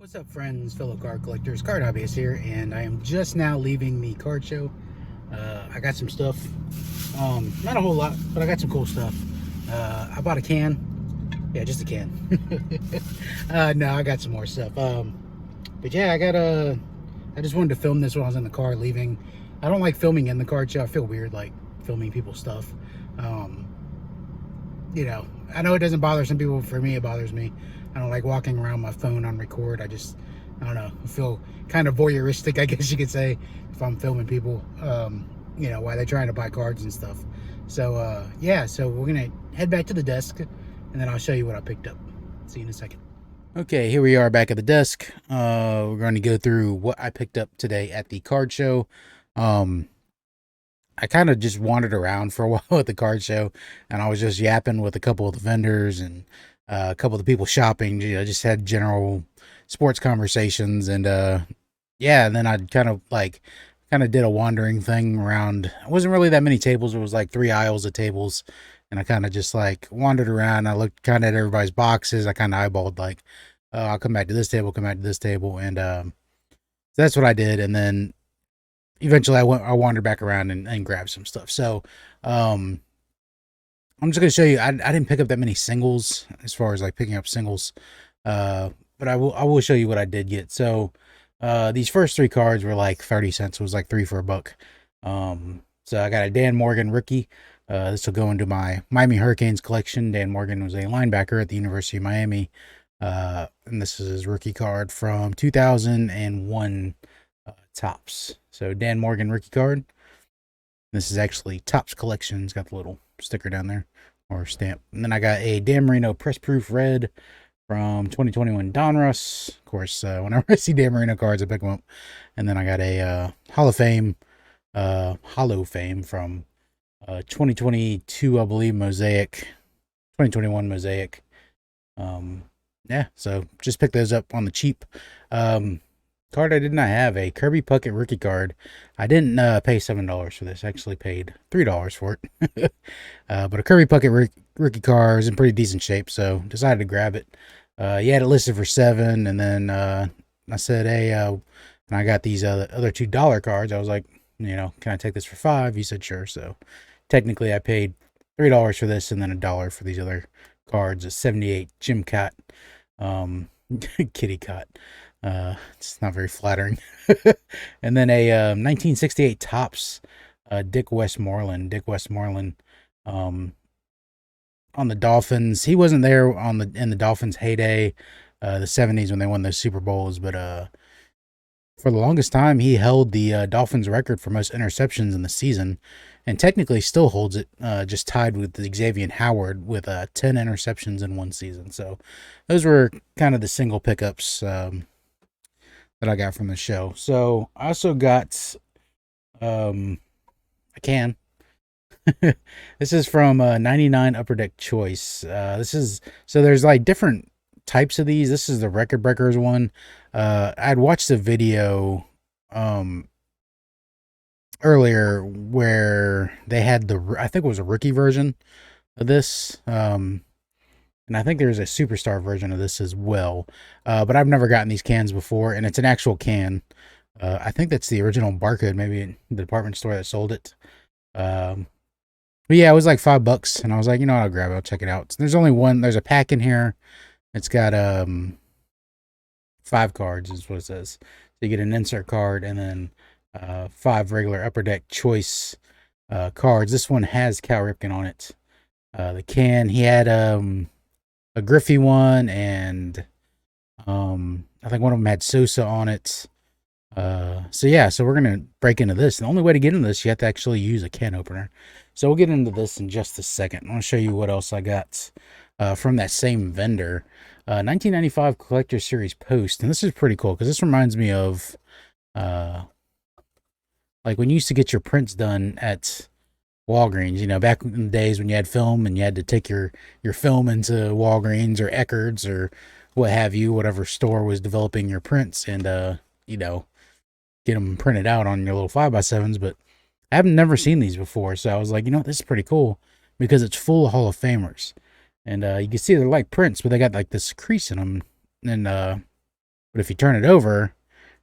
What's up, friends, fellow card collectors? Card Hobbyist here, and I am just now leaving the card show. I got some stuff, not a whole lot, but I got some cool stuff. I bought a can, yeah, just a can. No, I got some more stuff. But yeah, I just wanted to film this when I was in the car leaving. I don't like filming in the card show. I feel weird like filming people's stuff. Um, I know it doesn't bother some people. For me, it bothers me. I don't like walking around my phone on record. I don't know. I feel kind of voyeuristic, I guess you could say, if I'm filming people, while they're trying to buy cards and stuff. So, yeah, so we're going to head back to the desk, and then I'll show you what I picked up. See you in a second. Okay, here we are back at the desk. We're going to go through what I picked up today at the card show. I kind of just wandered around for a while at the card show, and I was just yapping with a couple of the vendors and a couple of the people shopping. Just had general sports conversations, and yeah, and then I kind of did a wandering thing around. It wasn't really that many tables. It was like 3 aisles of tables, and I kind of just like wandered around. I looked kind of at everybody's boxes. I kind of eyeballed like, I'll come back to this table, come back to this table, and so that's what I did. And then eventually I wandered back around and grabbed some stuff. So, I'm just going to show you, I didn't pick up that many singles as far as like picking up singles. But I will show you what I did get. So, these first 3 cards were like 30 cents. It was like 3 for $1. So I got a Dan Morgan rookie. This will go into my Miami Hurricanes collection. Dan Morgan was a linebacker at the University of Miami. And this is his rookie card from 2001 Topps. So Dan Morgan rookie card. This is actually Topps collection. It's got the little sticker down there or stamp. And then I got a Dan Marino press proof red from 2021 Donruss. Of course, whenever I see Dan Marino cards, I pick them up. And then I got a Hall of Fame from 2022, I believe, Mosaic, 2021 Mosaic. Yeah, so just pick those up on the cheap. Card I did not have, a Kirby Puckett rookie card. I didn't pay $7 for this. I actually paid $3 for it. But a Kirby Puckett rookie card is in pretty decent shape, so decided to grab it. You had it listed for $7, and then I said, hey, and I got these other $2 cards. I was like, can I take this for $5? He said, sure. So technically I paid $3 for this and then $1 for these other cards. A 78 Jim Kaat, Kitty Kaat. It's not very flattering. And then a 1968 Topps Dick Westmoreland. On the Dolphins. He wasn't there in the Dolphins' heyday, the 70s when they won those Super Bowls, but for the longest time he held the Dolphins record for most interceptions in the season, and technically still holds it, just tied with Xavier Howard with 10 interceptions in one season. So those were kind of the single pickups that I got from the show. So I also got a can. This is from 99 Upper Deck Choice. So there's like different types of these. This is the Record Breakers one. I'd watched a video earlier where they had I think it was a rookie version of this. And I think there's a superstar version of this as well. But I've never gotten these cans before, and it's an actual can. I think that's the original barcode, maybe the department store that sold it. But yeah, it was like $5, and I was like, I'll grab it. I'll check it out. So there's a pack in here. It's got 5 cards is what it says. So you get an insert card and then 5 regular Upper Deck Choice cards. This one has Cal Ripken on it. The can, he had a Griffey one, and I think one of them had Sosa on it. So we're gonna break into this. The only way to get into this, you have to actually use a can opener. So we'll get into this in just a second. I want to show you what else I got from that same vendor. 1995 Collector Series Post, and this is pretty cool because this reminds me of like when you used to get your prints done at Walgreens, back in the days when you had film and you had to take your film into Walgreens or Eckerd's or what have you, whatever store was developing your prints, and get them printed out on your little 5x7s. But I've never seen these before, so I was like, this is pretty cool because it's full of Hall of Famers, and you can see they're like prints, but they got like this crease in them, and But if you turn it over,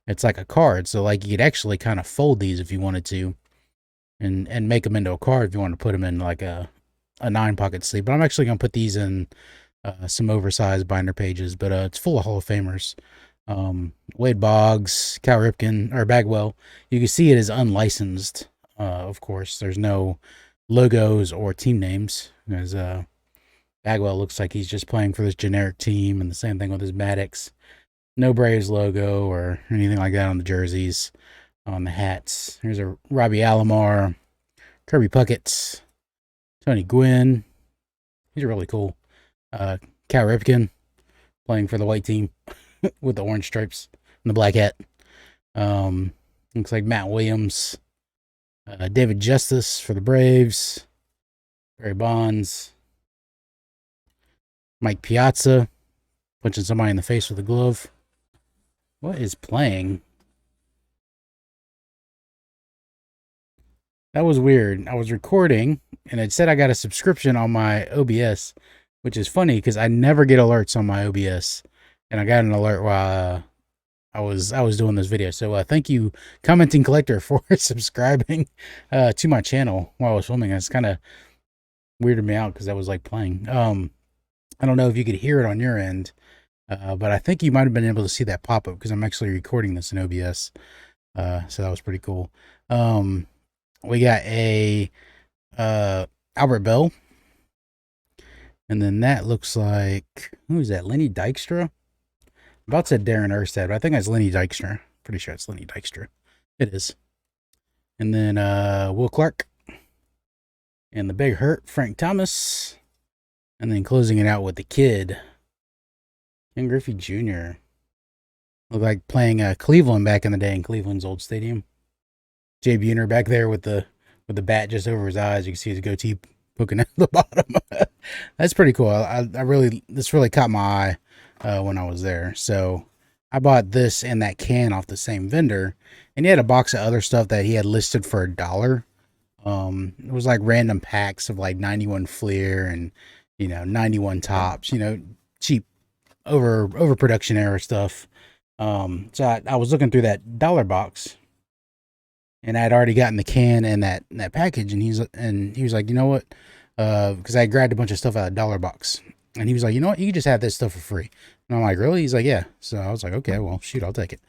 it's like a card. So like you could actually kind of fold these if you wanted to, and make them into a card if you want to put them in like a 9-pocket sleeve. But I'm actually gonna put these in some oversized binder pages. But it's full of Hall of Famers. Wade Boggs, Cal Ripken, or Bagwell. You can see it is unlicensed. Of course, there's no logos or team names, as Bagwell looks like he's just playing for this generic team, and the same thing with his Maddox. No Braves logo or anything like that on the jerseys, on the hats. Here's a Robbie Alomar, Kirby Puckett, Tony Gwynn. These are really cool. Cal Ripken playing for the white team with the orange stripes and the black hat. Looks like Matt Williams. David Justice for the Braves. Barry Bonds. Mike Piazza punching somebody in the face with a glove. What is playing? That was weird. I was recording and it said I got a subscription on my OBS, which is funny because I never get alerts on my OBS. And I got an alert while I was doing this video. So thank you, Commenting Collector, for subscribing to my channel while I was filming. It's kind of weirded me out because I was like playing. I don't know if you could hear it on your end, but I think you might have been able to see that pop up because I'm actually recording this in OBS. So that was pretty cool. We got a Albert Bell, and then that looks like, who is that? Lenny Dykstra. About said Darren Erstad, but I think that's Lenny Dykstra. Pretty sure it's Lenny Dykstra. It is. And then Will Clark. And the Big Hurt, Frank Thomas. And then closing it out with the kid, Ken Griffey Jr. Looked like playing Cleveland back in the day in Cleveland's old stadium. Jay Buhner back there with the bat just over his eyes. You can see his goatee poking out the bottom. That's pretty cool. This really caught my eye when I was there. So I bought this and that can off the same vendor, and he had a box of other stuff that he had listed for $1. It was like random packs of like 91 Fleer and 91 Tops, cheap overproduction era stuff. So I was looking through that $1 box, and I had already gotten the can and that package, and he was like, you know what? Because I grabbed a bunch of stuff out of $1 box, and he was like, you know what? You can just have this stuff for free. And I'm like, really? He's like, yeah. So I was like, okay, well, shoot, I'll take it.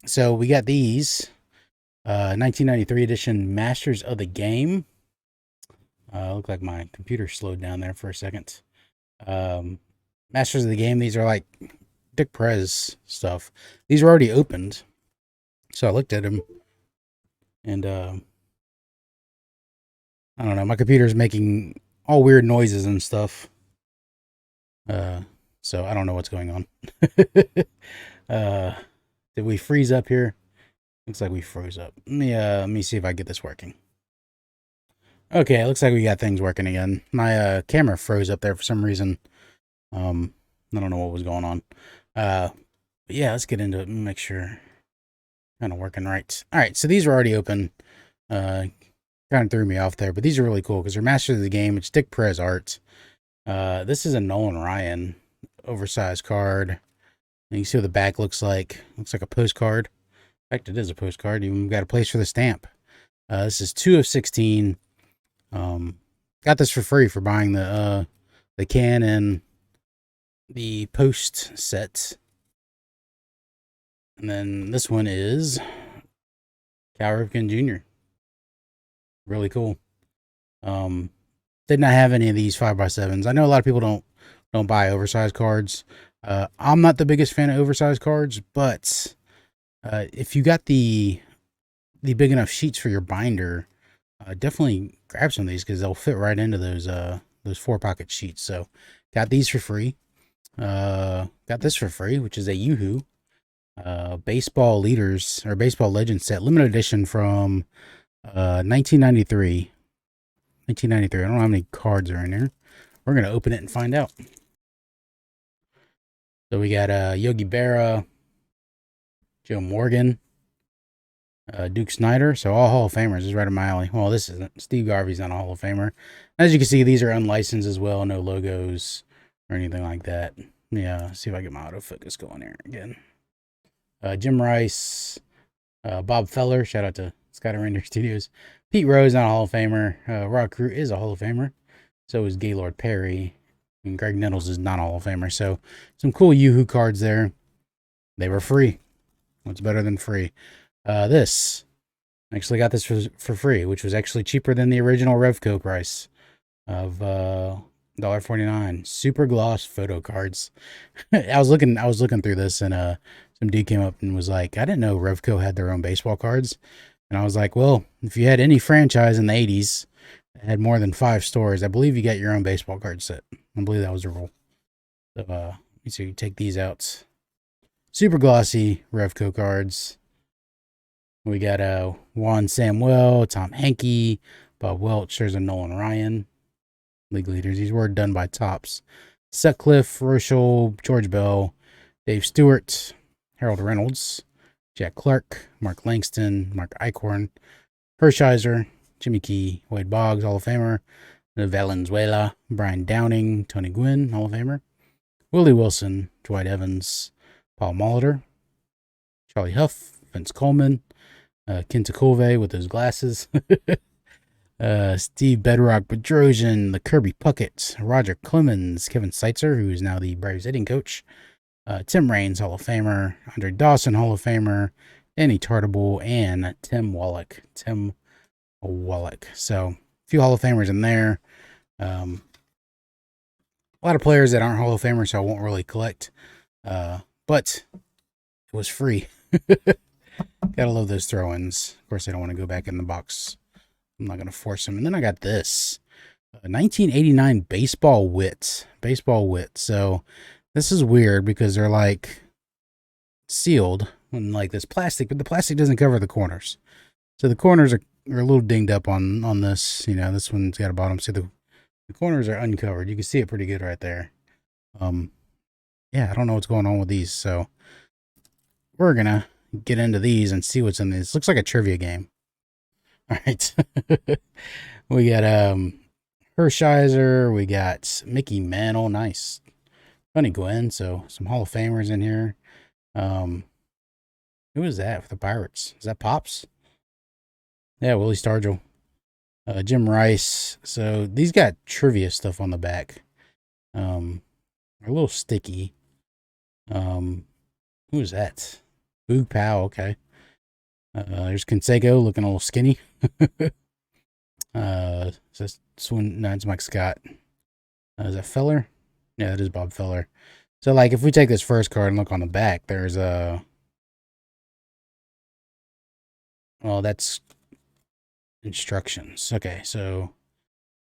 So we got these 1993 edition Masters of the Game. Looked like my computer slowed down there for a second. Masters of the Game. These are like Dick Perez stuff. These were already opened, so I looked at them, and I don't know. My computer's making all weird noises and stuff. So I don't know what's going on. Did we freeze up here? Looks like we froze up. Let me see if I get this working. Okay, it looks like we got things working again. My camera froze up there for some reason. I don't know what was going on. But yeah, let's get into it and make sure kind of working right. All right, so these are already open. Kind of threw me off there, but these are really cool because they're Masters of the Game. It's Dick Perez art. This is a Nolan Ryan oversized card. And you see what the back looks like. Looks like a postcard. In fact, it is a postcard. You even got a place for the stamp. This is 2 of 16. Got this for free for buying the can and the post set. And then this one is Cal Ripken Jr. Really cool. Did not have any of these 5x7s. I know a lot of people don't buy oversized cards. I'm not the biggest fan of oversized cards, but if you got the big enough sheets for your binder, definitely grab some of these because they'll fit right into those 4-pocket sheets. So got these for free. Got this for free, which is a Yoo-Hoo baseball leaders or baseball legends set, limited edition from 1993. 1993. I don't know how many cards are in there. We're gonna open it and find out. So we got Yogi Berra, Joe Morgan, Duke Snider. So all Hall of Famers. Is right in my alley. Well, this isn't. Steve Garvey's not a Hall of Famer. As you can see, these are unlicensed as well. No logos or anything like that. Yeah, see if I get my autofocus going here again. Jim Rice, Bob Feller, shout out to Scott Reindeer Studios. Pete Rose, not a Hall of Famer. Rod Crew is a Hall of Famer. So is Gaylord Perry. And Greg Nettles is not a Hall of Famer. So some cool Yoo-Hoo cards there. They were free. What's better than free? This. Actually got this for free, which was actually cheaper than the original Revco price of $1.49. Super gloss photo cards. I was looking through this, and some dude came up and was like, I didn't know Revco had their own baseball cards. And I was like, well, if you had any franchise in the 80s that had more than 5 stores, I believe you got your own baseball card set. I believe that was the rule. So you take these out. Super glossy Revco cards. We got Juan Samuel, Tom Henke, Bob Welch. There's a Nolan Ryan. League leaders. These were done by Topps. Sutcliffe, Rochelle, George Bell, Dave Stewart, Harold Reynolds, Jack Clark, Mark Langston, Mark Eichhorn, Hershiser, Jimmy Key, Wade Boggs, Hall of Famer, Valenzuela, Brian Downing, Tony Gwynn, Hall of Famer, Willie Wilson, Dwight Evans, Paul Molitor, Charlie Huff, Vince Coleman, Ken Takove with those glasses, Steve Bedrock Bedrosian, the Kirby Puckett, Roger Clemens, Kevin Seitzer, who is now the Braves hitting coach, Tim Raines, Hall of Famer, Andre Dawson, Hall of Famer, Danny Tartable, and Tim Wallach. So, a few Hall of Famers in there. A lot of players that aren't Hall of Famers, so I won't really collect. But it was free. Gotta love those throw-ins. Of course, I don't want to go back in the box. I'm not going to force them. And then I got this. 1989 Baseball Wit. So this is weird because they're like sealed and like this plastic, but the plastic doesn't cover the corners. So the corners are a little dinged up on this. You know, this one's got a bottom. So the corners are uncovered. You can see it pretty good right there. Yeah, I don't know what's going on with these. So we're going to get into these and see what's in these. Looks like a trivia game. All right. We got Hershiser. We got Mickey Mantle. Nice. Tony Gwynn. So some Hall of Famers in here. Who is that for the Pirates? Is that Pops? Yeah, Willie Stargell. Jim Rice. So these got trivia stuff on the back. They're a little sticky. Who is that? Boog Powell. Okay. There's Canseco looking a little skinny. That's Mike Scott. Is that Feller? Yeah, that is Bob Feller. So, like, if we take this first card and look on the back, there's a... well, that's instructions. Okay, so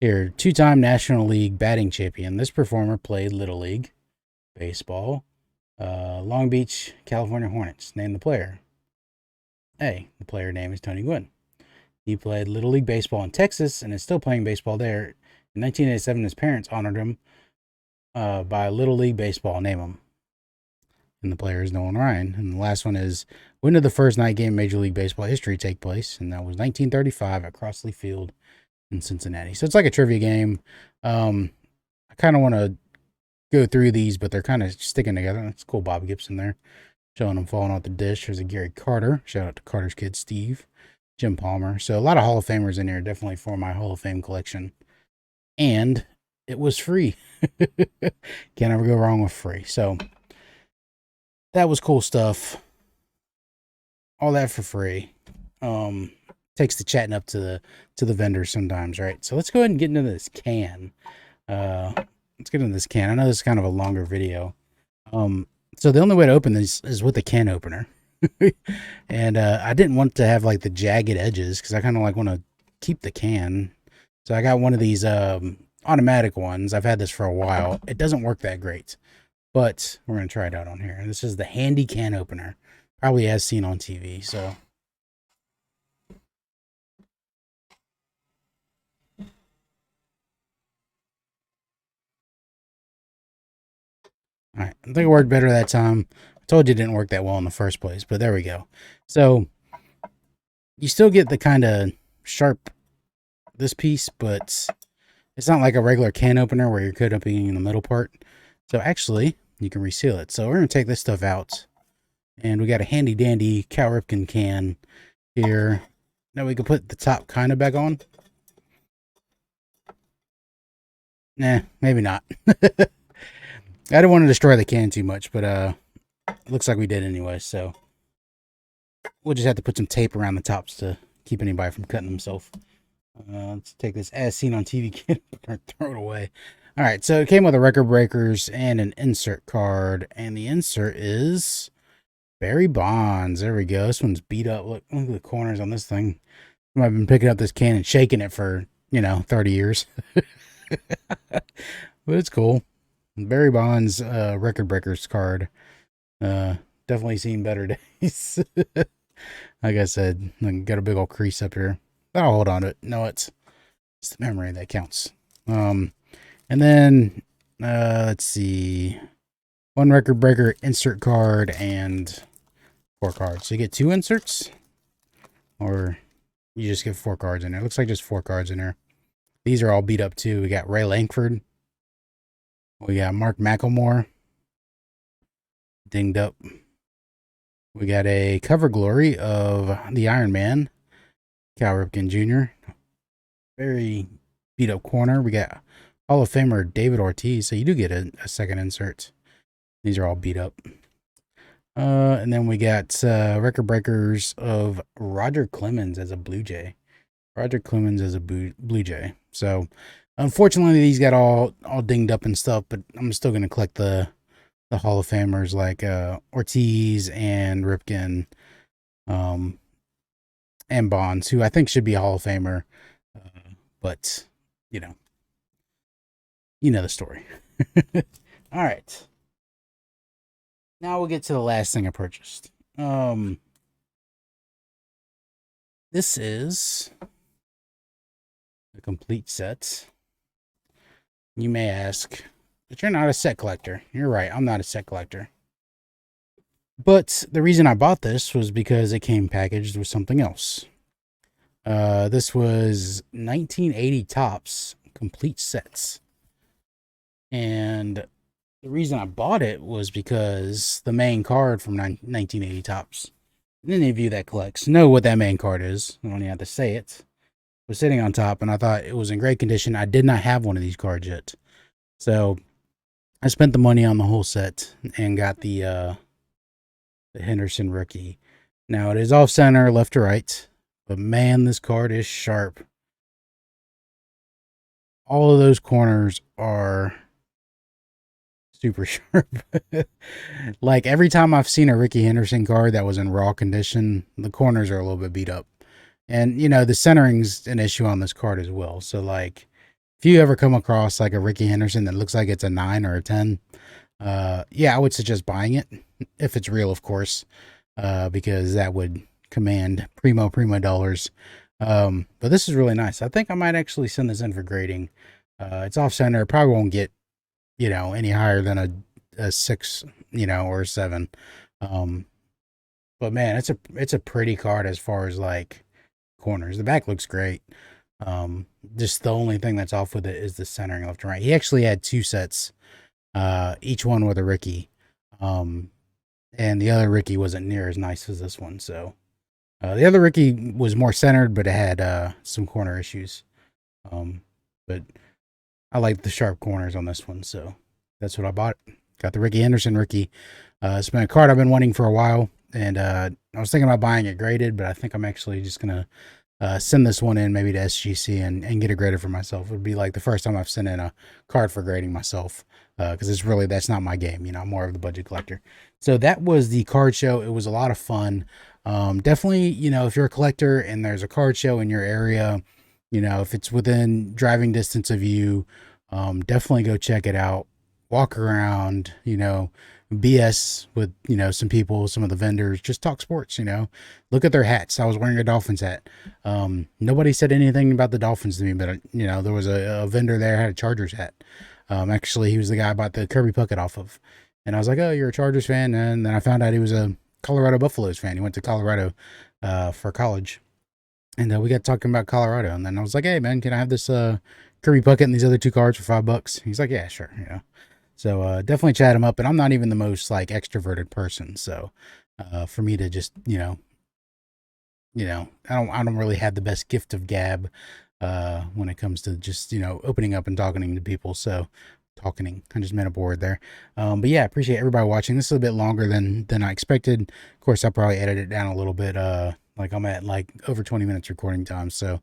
here, 2-time National League batting champion. This performer played Little League baseball. Long Beach, California Hornets. Name the player. A. The player name is Tony Gwynn. He played Little League baseball in Texas and is still playing baseball there. In 1987, his parents honored him by Little League baseball. Name him. And the player is Nolan Ryan. And the last one is, when did the first night game in Major League Baseball history take place? And that was 1935 at Crossley Field in Cincinnati. So it's like a trivia game. I kind of want to go through these, but they're kind of sticking together. That's cool. Bob Gibson there. Showing them falling off the dish. There's a Gary Carter. Shout out to Carter's kid, Steve. Jim Palmer. So a lot of Hall of Famers in here, definitely for my Hall of Fame collection. And it was free. Can't ever go wrong with free. So that was cool stuff. All that for free. Takes the chatting up to the vendors sometimes, right? So let's go ahead and get into this can. Let's get into this can. I know this is kind of a longer video. So the only way to open this is with a can opener. And I didn't want to have like the jagged edges because I kind of like want to keep the can. So I got one of these automatic ones. I've had this for a while. It doesn't work that great, but we're going to try it out on here. And this is the handy can opener. Probably as seen on TV. So all right, I think it worked better that time. I told you it didn't work that well in the first place, but there we go. So you still get the kind of sharp this piece, but it's not like a regular can opener where you're cut opening in the middle part. So actually, you can reseal it. So we're going to take this stuff out. And we got a handy dandy Cal Ripken can here. Now we can put the top kind of back on. Nah, maybe not. I didn't want to destroy the can too much, but looks like we did anyway, so we'll just have to put some tape around the tops to keep anybody from cutting themselves. Let's take this as seen on TV kit and throw it away. All right, so it came with a record breakers and an insert card, and the insert is Barry Bonds. There we go. This one's beat up. Look at the corners on this thing. I've been picking up this can and shaking it for 30 years. But it's cool. Barry Bonds record breakers card. Definitely seen better days. Like I said, I got a big old crease up here. But I'll hold on to it. No, it's the memory that counts. And then let's see. One record breaker insert card and 4 cards. So you get 2 inserts, or you just get 4 cards in there. It looks like just 4 cards in there. These are all beat up too. We got Ray Langford. We got Mark McLemore. Dinged up. We got a cover glory of the Iron Man, Cal Ripken Jr. Very beat up corner. We got Hall of Famer David Ortiz. So you do get a second insert. These are all beat up. And then we got record breakers of Roger Clemens as a Blue Jay. Roger Clemens as a Blue Jay. So, unfortunately, these got all dinged up and stuff, but I'm still going to collect the Hall of Famers like Ortiz and Ripken and Bonds, who I think should be a Hall of Famer. But, you know the story. All right. Now we'll get to the last thing I purchased. This is a complete set. You may ask, but you're not a set collector. You're right, I'm not a set collector. But the reason I bought this was because it came packaged with something else. This was 1980 Topps complete sets. And the reason I bought it was because the main card from 1980 Topps, and any of you that collects know what that main card is. I don't even have to say it. Was sitting on top, and I thought it was in great condition. I did not have one of these cards yet. So I spent the money on the whole set and got the Henderson rookie. Now it is off center, left to right, but man, this card is sharp. All of those corners are super sharp. Like every time I've seen a Rickey Henderson card that was in raw condition, the corners are a little bit beat up. And the centering's an issue on this card as well. So like if you ever come across like a Rickey Henderson that looks like it's a 9 or a 10, yeah, I would suggest buying it if it's real, of course, because that would command primo dollars. But this is really nice. I think I might actually send this in for grading. It's off center. It probably won't get any higher than a 6, or a 7. But man, it's a pretty card as far as like corners. The back looks great. Just the only thing that's off with it is the centering left and right. He actually had 2 sets, each one with a Rickey. And the other Rickey wasn't near as nice as this one. So the other Rickey was more centered, but it had some corner issues. But I like the sharp corners on this one, so that's what I bought. Got the Rickey Henderson rookie. It's been a card I've been wanting for a while, and I was thinking about buying it graded, but I think I'm actually just gonna send this one in maybe to SGC and get it graded for myself. It would be like the first time I've sent in a card for grading myself, because that's not my game. I'm more of the budget collector. So that was the card show. It was a lot of fun. Definitely, if you're a collector and there's a card show in your area, if it's within driving distance of you, definitely go check it out. Walk around, BS with, some people, some of the vendors, just talk sports, look at their hats. I was wearing a Dolphins hat. Nobody said anything about the Dolphins to me, but there was a vendor there had a Chargers hat. Actually he was the guy I bought the Kirby Puckett off of. And I was like, oh, you're a Chargers fan. And then I found out he was a Colorado Buffaloes fan. He went to Colorado, for college. And we got talking about Colorado. And then I was like, hey man, can I have this, Kirby Puckett and these other 2 cards for $5? He's like, yeah, sure. So definitely chat him up. And I'm not even the most like extroverted person, so for me to just I don't really have the best gift of gab when it comes to just opening up and talking to people. So talking, I just made up a word there. But yeah, appreciate everybody watching. This is a bit longer than I expected. Of course, I'll probably edit it down a little bit. Like I'm at like over 20 minutes recording time, so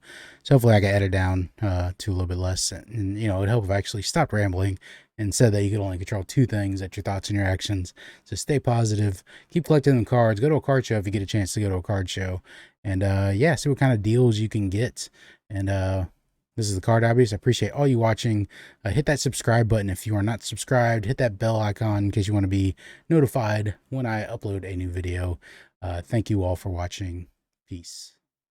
hopefully I can edit down to a little bit less, and it'd help if I actually stopped rambling and said that you could only control two things: that's your thoughts and your actions. So stay positive, keep collecting the cards, go to a card show if you get a chance to go to a card show, and yeah, see what kind of deals you can get. And this is the Card Hobbyist. I appreciate all you watching. Hit that subscribe button if you are not subscribed. Hit that bell icon in case you want to be notified when I upload a new video. Thank you all for watching. Peace.